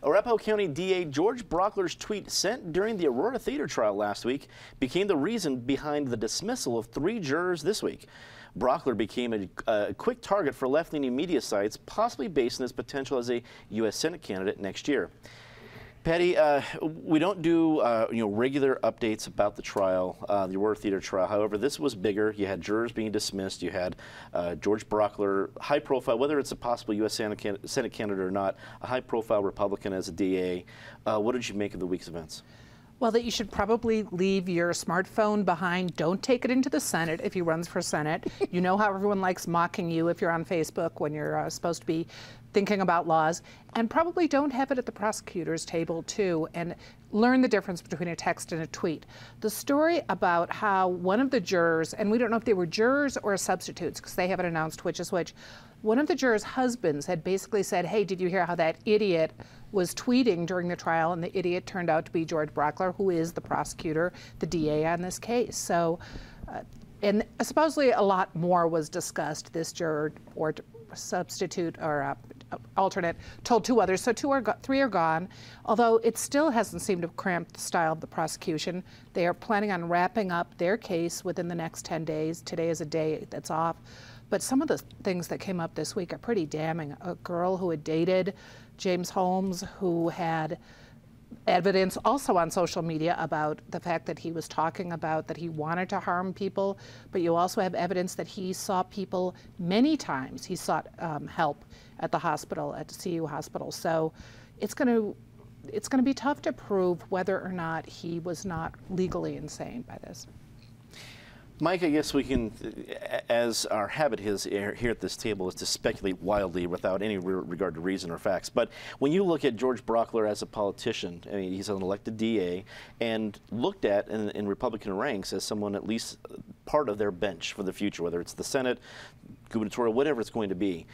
Arapahoe County DA George Brauchler's tweet sent during the Aurora Theater trial last week became the reason behind the dismissal of 3 jurors this week. Brauchler became a quick target for left-leaning media sites, possibly based on his potential as a U.S. Senate candidate next year. Patty, we don't do regular updates about the trial, the Aurora Theater trial. However, this was bigger. You had jurors being dismissed. You had George Brauchler, high profile, whether it's a possible U.S. Senate candidate or not, a high profile Republican as a DA. What did you make of the week's events? Well, that you should probably leave your smartphone behind. Don't take it into the Senate if he runs for Senate. You know how everyone likes mocking you if you're on Facebook when you're supposed to be thinking about laws. And probably don't have it at the prosecutor's table, too, and learn the difference between a text and a tweet. The story about how one of the jurors, and we don't know if they were jurors or substitutes because they haven't announced which is which, one of the jurors' husbands had basically said, hey, did you hear how that idiot was tweeting during the trial? And the idiot turned out to be George Brauchler, who is the prosecutor, the DA on this case. So, and supposedly a lot more was discussed. This juror or substitute or alternate told 2 others, so 3 are gone, although it still hasn't seemed to have cramped the style of the prosecution. They are planning on wrapping up their case within the next 10 days. Today is a day that's off. But some of the things that came up this week are pretty damning. A girl who had dated James Holmes, who had evidence also on social media about the fact that he was talking about that he wanted to harm people, but you also have evidence that he saw people many times. He sought help at the hospital, at the CU hospital. So it's going to be tough to prove whether or not he was not legally insane by this. Mike, I guess we can, as our habit is here at this table, is to speculate wildly without any regard to reason or facts. But when you look at George Brauchler as a politician, I mean, he's an elected DA and looked at in Republican ranks as someone at least part of their bench for the future, whether it's the Senate, gubernatorial, whatever it's going to be.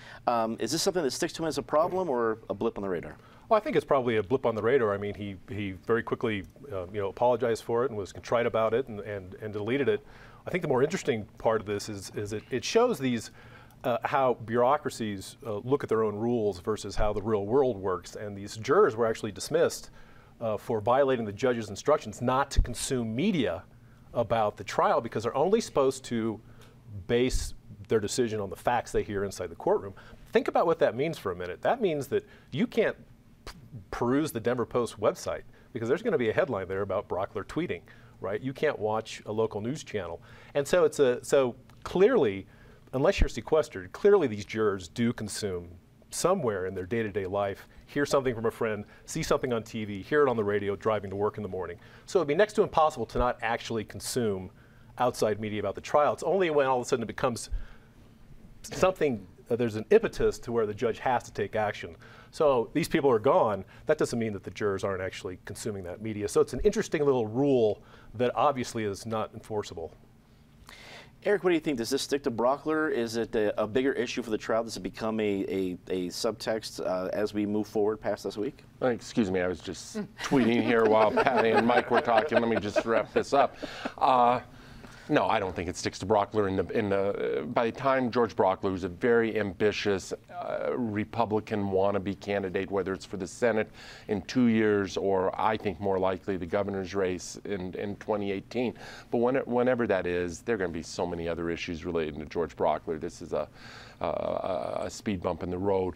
Is this something that sticks to him as a problem or a blip on the radar? Well, I think it's probably a blip on the radar. I mean, he very quickly apologized for it and was contrite about it and deleted it. I think the more interesting part of this is it shows these how bureaucracies look at their own rules versus how the real world works. And these jurors were actually dismissed for violating the judge's instructions not to consume media about the trial because they're only supposed to base their decision on the facts they hear inside the courtroom. Think about what that means for a minute. That means that you can't peruse the Denver Post website because there's going to be a headline there about Brauchler tweeting. Right? You can't watch a local news channel. And so so clearly, unless you're sequestered, clearly these jurors do consume somewhere in their day-to-day life, hear something from a friend, see something on TV, hear it on the radio driving to work in the morning. So it'd be next to impossible to not actually consume outside media about the trial. It's only when all of a sudden it becomes something, there's an impetus to where the judge has to take action. So these people are gone. That doesn't mean that the jurors aren't actually consuming that media. So it's an interesting little rule that obviously is not enforceable. Eric, what do you think? Does this stick to Brauchler? Is it a bigger issue for the trial? Does it become a subtext as we move forward past this week? Excuse me, I was just tweeting here while Patty and Mike were talking. Let me just wrap this up. No, I don't think it sticks to Brauchler. By the time George Brauchler, who's a very ambitious Republican wannabe candidate, whether it's for the Senate in 2 years or I think more likely the governor's race in 2018, but whenever that is, there are going to be so many other issues related to George Brauchler. This is a speed bump in the road.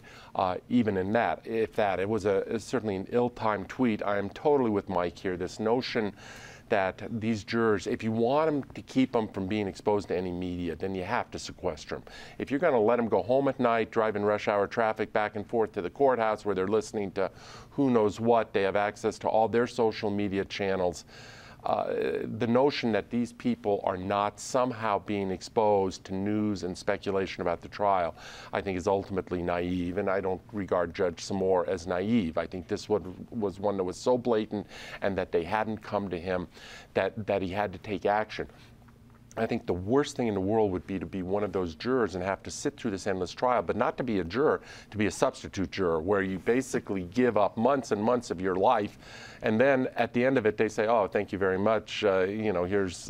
Even in that, it was certainly an ill-timed tweet. I am totally with Mike here. This notion that these jurors, if you want them to keep them from being exposed to any media, then you have to sequester them. If you're going to let them go home at night, driving rush hour traffic back and forth to the courthouse where they're listening to who knows what, they have access to all their social media channels. The notion that these people are not somehow being exposed to news and speculation about the trial, I think is ultimately naive, and I don't regard Judge Samore as naive. I think this was one that was so blatant and that they hadn't come to him that he had to take action. I think the worst thing in the world would be to be one of those jurors and have to sit through this endless trial, but not to be a juror, to be a substitute juror, where you basically give up months and months of your life, and then at the end of it, they say, "Oh, thank you very much. You know, here's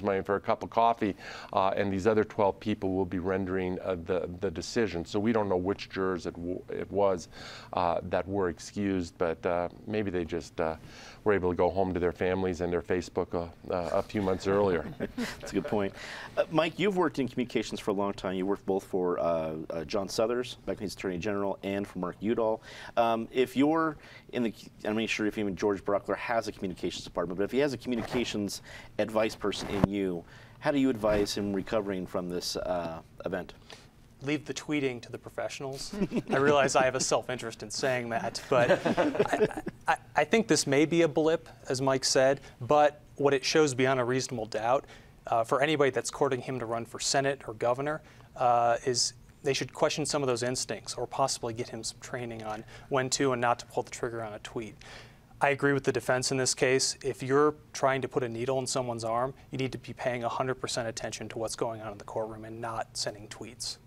money for a cup of coffee," and these other 12 people will be rendering the decision. So we don't know which jurors it was that were excused, but maybe they just were able to go home to their families and their Facebook a few months earlier. That's a good point. Mike, you've worked in communications for a long time. You worked both for John Suthers, back when he's Attorney General, and for Mark Udall. If you're in the, I'm not sure if even George Brauchler has a communications department, but if he has a communications advice person in you, how do you advise him recovering from this event? Leave the tweeting to the professionals. I realize I have a self-interest in saying that, but I think this may be a blip, as Mike said, but what it shows beyond a reasonable doubt for anybody that's courting him to run for Senate or governor is they should question some of those instincts or possibly get him some training on when to and not to pull the trigger on a tweet. I agree with the defense in this case. If you're trying to put a needle in someone's arm, you need to be paying 100% attention to what's going on in the courtroom and not sending tweets.